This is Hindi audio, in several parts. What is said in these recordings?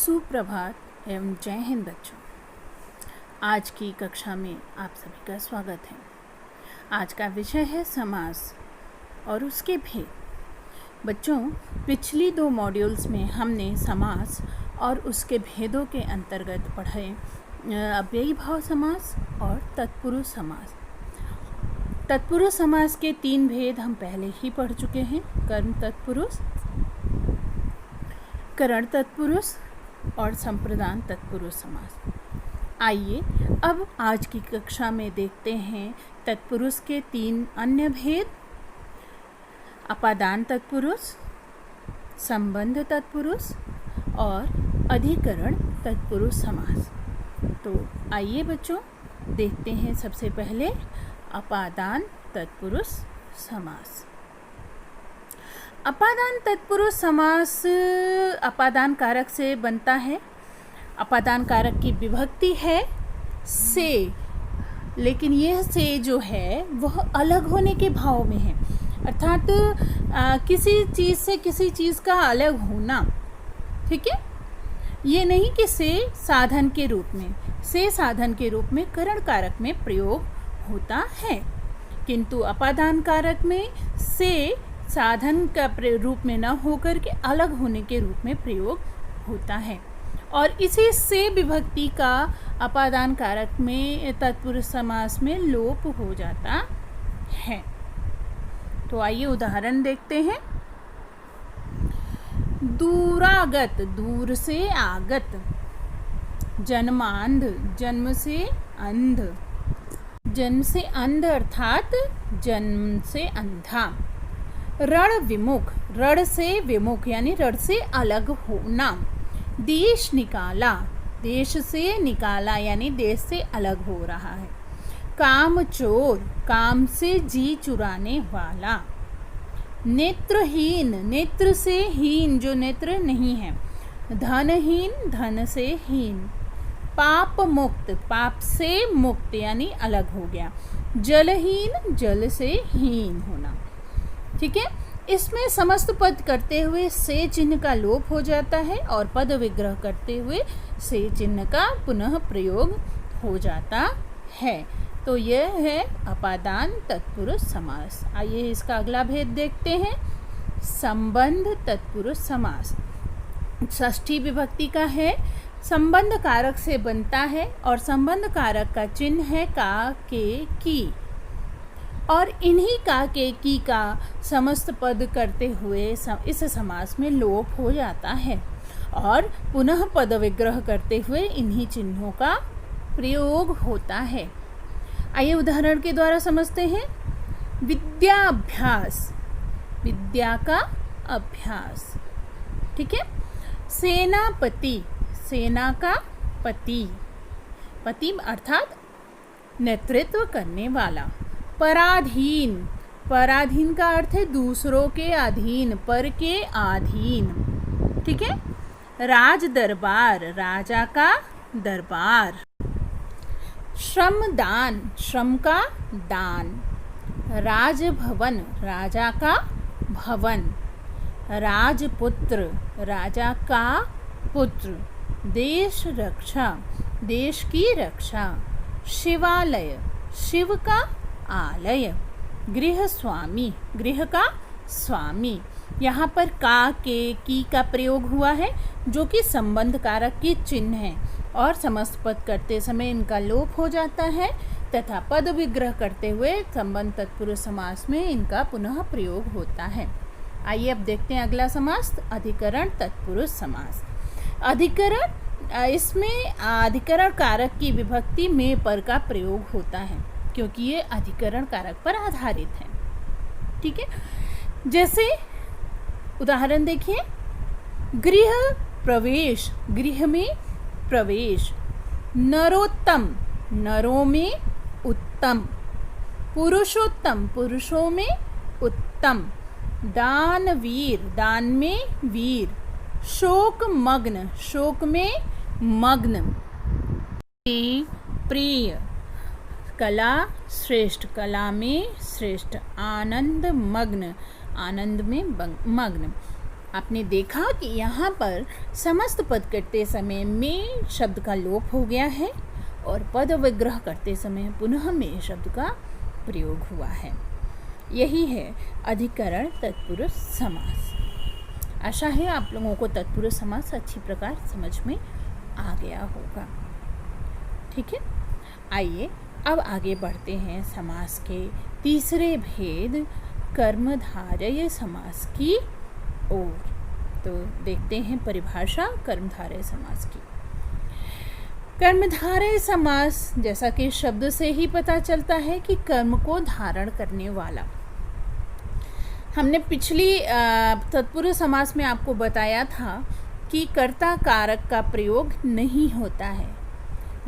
सुप्रभात एवं जय हिंद बच्चों। आज की कक्षा में आप सभी का स्वागत है। आज का विषय है समास और उसके भेद। बच्चों, पिछली 2 मॉड्यूल्स में हमने समास और उसके भेदों के अंतर्गत पढ़े अव्ययी भाव समास और तत्पुरुष समास। तत्पुरुष समास के 3 भेद हम पहले ही पढ़ चुके हैं, कर्म तत्पुरुष, करण तत्पुरुष और संप्रदान तत्पुरुष समास। आइए अब आज की कक्षा में देखते हैं तत्पुरुष के 3 अन्य भेद, अपादान तत्पुरुष, संबंध तत्पुरुष और अधिकरण तत्पुरुष समास। तो आइए बच्चों देखते हैं सबसे पहले अपादान तत्पुरुष समास। अपादान तत्पुरुष समास अपादान कारक से बनता है। अपादान कारक की विभक्ति है से, लेकिन यह से जो है वह अलग होने के भाव में है, अर्थात किसी चीज़ से किसी चीज़ का अलग होना। ठीक है, ये नहीं कि से साधन के रूप में, से साधन के रूप में करण कारक में प्रयोग होता है, किंतु अपादान कारक में से साधन का रूप में न होकर के अलग होने के रूप में प्रयोग होता है। और इसी से विभक्ति का अपादान कारक में तत्पुरुष समास में लोप हो जाता है। तो आइए उदाहरण देखते हैं। दूरागत, दूर से आगत। जन्मांध, जन्म से अंध। जन्म से अंध अर्थात जन्म से अंधा। रण विमुख, रण से विमुख यानी रण से अलग होना। देश निकाला, देश से निकाला यानी देश से अलग हो रहा है। काम चोर, काम से जी चुराने वाला। नेत्रहीन, नेत्र से हीन जो नेत्र नहीं है। धनहीन, धन से हीन। पाप मुक्त, पाप से मुक्त यानी अलग हो गया। जलहीन, जल से हीन होना। ठीक है, इसमें समस्त पद करते हुए से चिन्ह का लोप हो जाता है और पद विग्रह करते हुए से चिन्ह का पुनः प्रयोग हो जाता है। तो यह है अपादान तत्पुरुष समास। आइए इसका अगला भेद देखते हैं, संबंध तत्पुरुष समास। षष्ठी विभक्ति का है, संबंध कारक से बनता है और संबंध कारक का चिन्ह है का, के, की, और इन्हीं का, के, की का समस्त पद करते हुए इस समास में लोप हो जाता है और पुनः पद विग्रह करते हुए इन्हीं चिन्हों का प्रयोग होता है। आइए उदाहरण के द्वारा समझते हैं। विद्याभ्यास, विद्या का अभ्यास। ठीक है। सेनापति, सेना का पति, पति अर्थात नेतृत्व करने वाला। पराधीन, पराधीन का अर्थ है दूसरों के अधीन, पर के अधीन। ठीक है। राज दरबार, राजा का दरबार। श्रमदान, श्रम का दान। राजभवन, राजा का भवन। राजपुत्र, राजा का पुत्र। देश रक्षा, देश की रक्षा। शिवालय, शिव का आलय। गृह स्वामी, गृह का स्वामी। यहाँ पर का, के, की का प्रयोग हुआ है जो कि संबंध कारक की चिन्ह है और समस्त पद करते समय इनका लोप हो जाता है तथा पद विग्रह करते हुए संबंध तत्पुरुष समास में इनका पुनः प्रयोग होता है। आइए अब देखते हैं अगला समास, अधिकरण तत्पुरुष समास। अधिकरण, इसमें अधिकरण कारक की विभक्ति में पर का प्रयोग होता है क्योंकि ये अधिकरण कारक पर आधारित है। ठीक है, जैसे उदाहरण देखिए। गृह प्रवेश, गृह में प्रवेश। नरोत्तम, नरों में उत्तम। पुरुषोत्तम, पुरुषों में उत्तम। दानवीर, दान में वीर। शोक मग्न, शोक में मग्न। प्रिय, कला श्रेष्ठ, कला में श्रेष्ठ। आनंद मग्न, आनंद में मग्न। आपने देखा कि यहाँ पर समस्त पद करते समय में शब्द का लोप हो गया है और पद विग्रह करते समय पुनः में शब्द का प्रयोग हुआ है। यही है अधिकरण तत्पुरुष समास। आशा है आप लोगों को तत्पुरुष समास अच्छी प्रकार समझ में आ गया होगा। ठीक है, आइए अब आगे बढ़ते हैं समास के तीसरे भेद कर्मधारय समास की ओर। तो देखते हैं परिभाषा कर्मधारय समास की। कर्मधारय समास जैसा कि शब्द से ही पता चलता है कि कर्म को धारण करने वाला। हमने पिछली तत्पुरुष समास में आपको बताया था कि कर्ता कारक का प्रयोग नहीं होता है,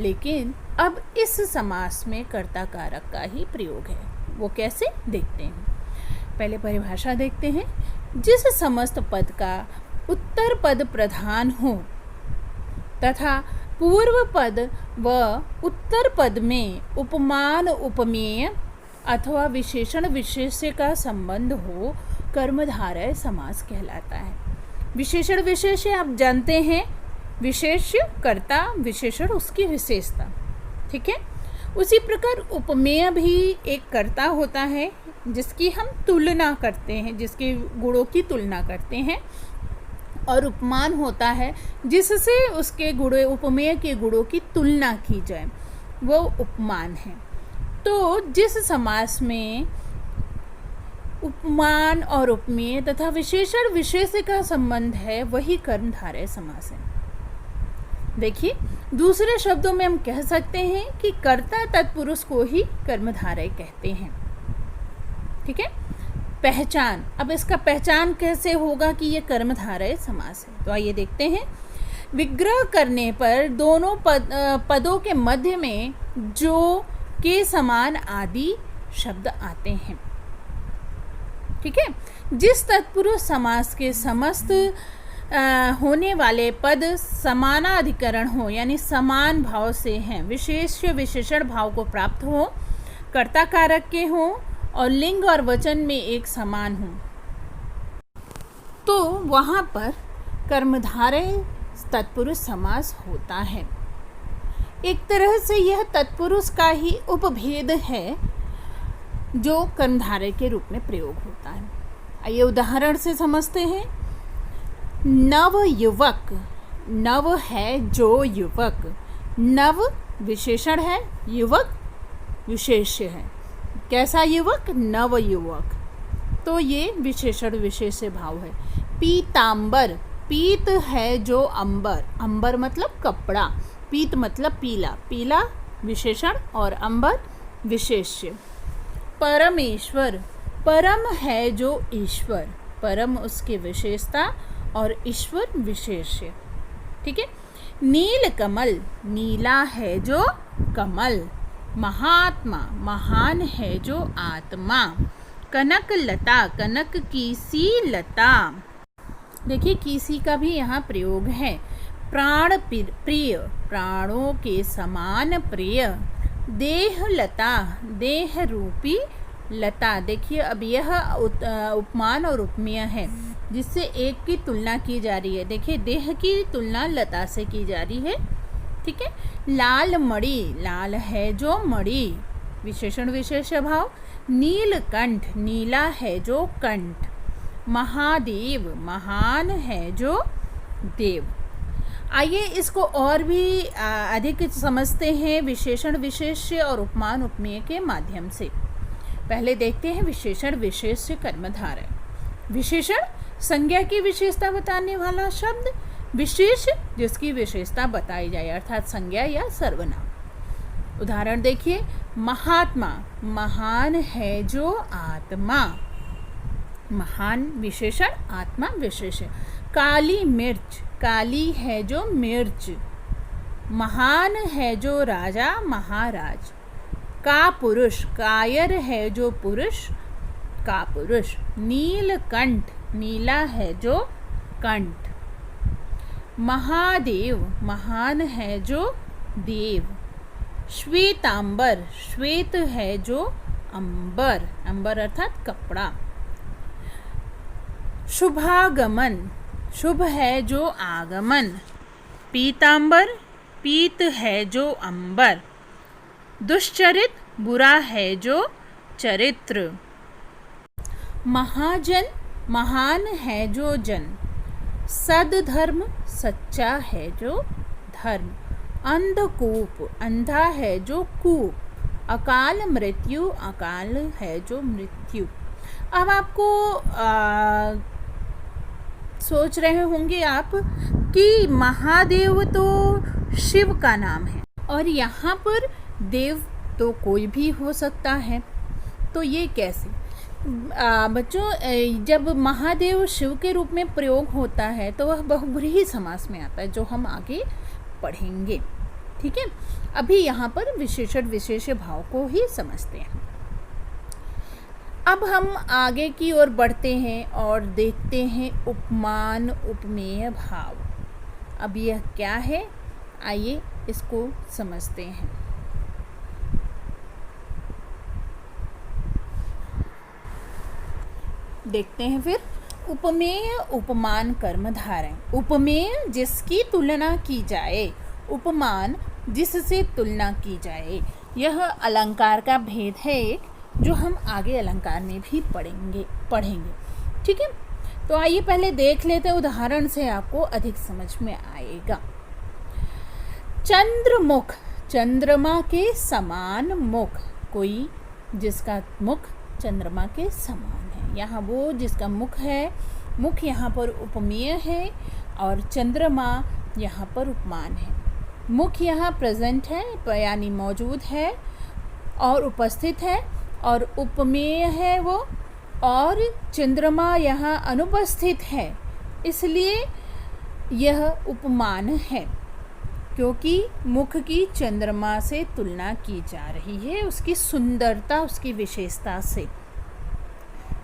लेकिन अब इस समास में कर्ता कारक का ही प्रयोग है। वो कैसे देखते हैं। पहले परिभाषा देखते हैं। जिस समस्त पद का उत्तर पद प्रधान हो तथा पूर्व पद व उत्तर पद में उपमान उपमेय अथवा विशेषण विशेष्य का संबंध हो, कर्मधारय समास कहलाता है। विशेषण विशेष्य आप जानते हैं, विशेष्य कर्ता, विशेषण उसकी विशेषता। ठीक है, उसी प्रकार उपमेय भी एक कर्ता होता है जिसकी हम तुलना करते हैं, जिसके गुणों की तुलना करते हैं, और उपमान होता है जिससे उसके गुण, उपमेय के गुणों की तुलना की जाए, वो उपमान है। तो जिस समास में उपमान और उपमेय तथा विशेषण विशेष्य का संबंध है वही कर्मधारय समास है। देखिए, दूसरे शब्दों में हम कह सकते हैं कि कर्ता तत्पुरुष को ही कर्मधारय कहते हैं। ठीक है, पहचान। अब इसका पहचान कैसे होगा कि ये कर्मधारय समास है, तो आइए देखते हैं। विग्रह करने पर दोनों पदों के मध्य में जो, के समान आदि शब्द आते हैं। ठीक है, जिस तत्पुरुष समास के समस्त होने वाले पद समानाधिकरण हो, यानी समान भाव से हैं, विशेष्य विशेषण भाव को प्राप्त हो, कर्ता कारक के हों और लिंग और वचन में एक समान हो, तो वहाँ पर कर्मधारय तत्पुरुष समास होता है। एक तरह से यह तत्पुरुष का ही उपभेद है जो कर्मधारय के रूप में प्रयोग होता है। आइए उदाहरण से समझते हैं। नव युवक, नव है जो युवक, नव विशेषण है, युवक विशेष्य है। कैसा युवक? नव युवक, तो ये विशेषण विशेष्य भाव है। पीतांबर, पीत है जो अंबर, अंबर मतलब कपड़ा, पीत मतलब पीला, पीला विशेषण और अंबर विशेष्य। परमेश्वर, परम है जो ईश्वर, परम उसकी विशेषता और ईश्वर विशेष्य। ठीक है। नील कमल, नीला है जो कमल। महात्मा, महान है जो आत्मा। कनक लता, कनक की सी लता। देखिए कीसी का भी यहाँ प्रयोग है। प्राण प्रिय, प्राणों के समान प्रिय। देह लता, देह रूपी लता। देखिए अब यह उपमान और उपमेय है जिससे एक की तुलना की जा रही है। देखिए देह की तुलना लता से की जा रही है। ठीक है। लाल मणि, लाल है जो मणि, विशेषण विशेष भाव। नीलकंठ, नीला है जो कंठ। महादेव, महान है जो देव। आइए इसको और भी अधिक समझते हैं विशेषण विशेष्य और उपमान उपमेय के माध्यम से। पहले देखते हैं विशेषण विशेष्य कर्मधारय। विशेषण संज्ञा की विशेषता बताने वाला शब्द, विशेष जिसकी विशेषता बताई जाए अर्थात संज्ञा या सर्वनाम। उदाहरण देखिए। महात्मा, महान है जो आत्मा। महान विशेषण, आत्मा विशेषण। काली मिर्च, काली है जो मिर्च। महान है जो राजा, महाराज। का पुरुष, कायर है जो पुरुष, का पुरुष। नीलकंठ, नीला है जो कंठ। महादेव, महान है जो देव। श्वेतांबर, श्वेत है जो अंबर, अंबर अर्थात कपड़ा। शुभागमन, शुभ है जो आगमन। पीतांबर, पीत है जो अंबर। दुश्चरित, बुरा है जो चरित्र। महाजन, महान है जो जन। सद्धर्म, सच्चा है जो धर्म। अंधकूप, अंधा है जो कूप। अकाल मृत्यु, अकाल है जो मृत्यु। अब आपको सोच रहे होंगे आप कि महादेव तो शिव का नाम है और यहाँ पर देव तो कोई भी हो सकता है, तो ये कैसे? बच्चों, जब महादेव शिव के रूप में प्रयोग होता है तो वह बहुब्रीहि समास में आता है, जो हम आगे पढ़ेंगे। ठीक है, अभी यहाँ पर विशेषण विशेष भाव को ही समझते हैं। अब हम आगे की ओर बढ़ते हैं और देखते हैं उपमान उपमेय भाव। अब यह क्या है, आइए इसको समझते हैं। देखते हैं फिर। उपमेय उपमान कर्मधारय। उपमेय जिसकी तुलना की जाए, उपमान जिससे तुलना की जाए। यह अलंकार का भेद है एक, जो हम आगे अलंकार में भी पढ़ेंगे। ठीक है, तो आइए पहले देख लेते हैं, उदाहरण से आपको अधिक समझ में आएगा। चंद्रमुख, चंद्रमा के समान मुख। कोई जिसका मुख चंद्रमा के समान है, यहाँ वो जिसका मुख है, मुख यहाँ पर उपमेय है और चंद्रमा यहाँ पर उपमान है। मुख यहाँ प्रेजेंट है, यानी मौजूद है और उपस्थित है, और उपमेय है वो, और चंद्रमा यहाँ अनुपस्थित है, इसलिए यह उपमान है, क्योंकि मुख की चंद्रमा से तुलना की जा रही है उसकी सुंदरता, उसकी विशेषता से।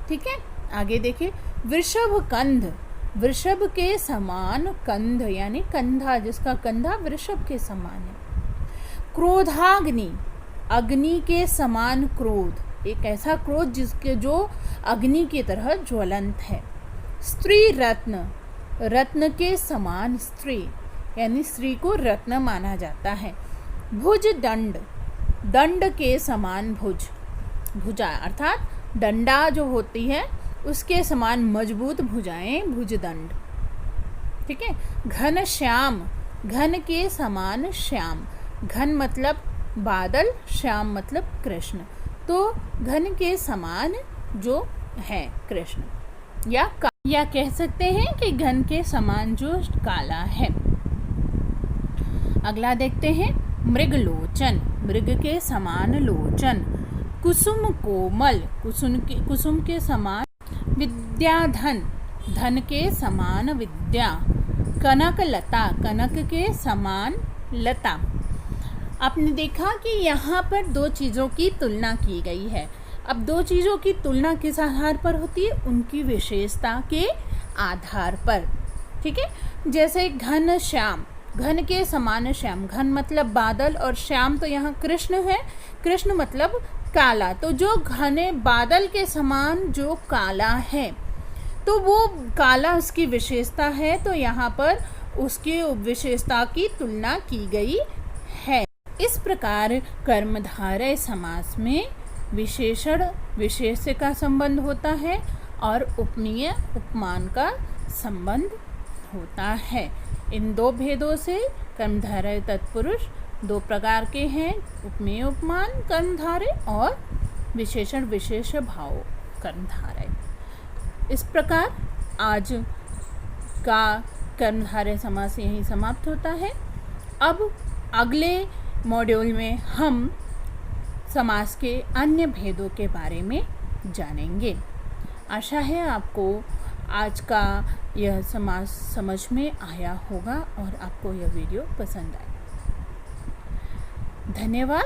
ठीक है, आगे देखिए। वृषभ कंध, वृषभ के समान कंध, यानी कंधा, जिसका कंधा वृषभ के समान है। क्रोधाग्नि, अग्नि के समान क्रोध, एक ऐसा क्रोध जिसके जो अग्नि की तरह ज्वलंत है। स्त्री रत्न, रत्न के समान स्त्री, यानी स्त्री को रत्न माना जाता है। भुज दंड, दंड के समान भुज, भुजा अर्थात डंडा जो होती है उसके समान मजबूत भुजाएं, भुजदंड। ठीक है। घन श्याम, घन के समान श्याम, घन मतलब बादल, श्याम मतलब कृष्ण, तो घन के समान जो है कृष्ण, या कह सकते हैं कि घन के समान जो काला है। अगला देखते हैं। मृगलोचन, मृग के समान लोचन। कुसुम कोमल, कुसुम के समान विद्याधन, धन के समान विद्या। कनक लता, कनक के समान लता। आपने देखा कि यहाँ पर दो चीज़ों की तुलना की गई है। अब दो चीज़ों की तुलना किस आधार पर होती है? उनकी विशेषता के आधार पर। ठीक है, जैसे घन श्याम, घन के समान श्याम, घन मतलब बादल और श्याम तो यहाँ कृष्ण है, कृष्ण मतलब काला, तो जो घने बादल के समान जो काला है तो वो काला उसकी विशेषता है, तो यहाँ पर उसकी विशेषता की तुलना की गई है। इस प्रकार कर्मधारय समास में विशेषण विशेष्य का संबंध होता है और उपमेय उपमान का संबंध होता है। इन दो भेदों से कर्मधारय तत्पुरुष दो प्रकार के हैं, उपमेय उपमान कर्मधारय और विशेषण विशेष भाव कर्मधारय। इस प्रकार आज का कर्मधारय समास यहीं समाप्त होता है। अब अगले मॉड्यूल में हम समास के अन्य भेदों के बारे में जानेंगे। आशा है आपको आज का यह समास समझ में आया होगा और आपको यह वीडियो पसंद आए। धन्यवाद।